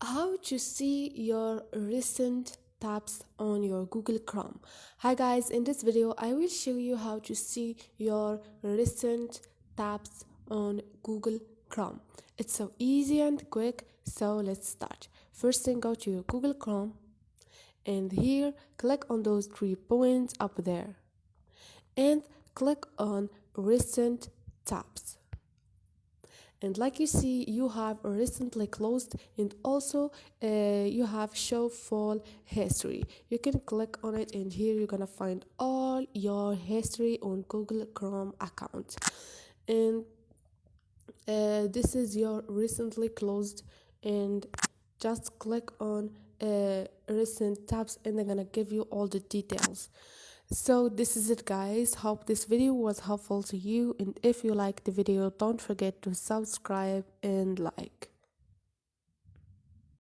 How to see your recent tabs on your Google Chrome. Hi guys, in this video I will show you how to see your recent tabs on Google Chrome. It's so easy and quick, so let's start. First thing, go to your Google Chrome and here click on those 3 points up there and click on recent tabs. And like you see, you have recently closed and also you have show full history. You can click on it and here you're gonna find all your history on Google Chrome account. And this is your recently closed, and just click on recent tabs and they're gonna give you all the details. So this is it guys, hope this video was helpful to you, and if you like the video don't forget to subscribe and like.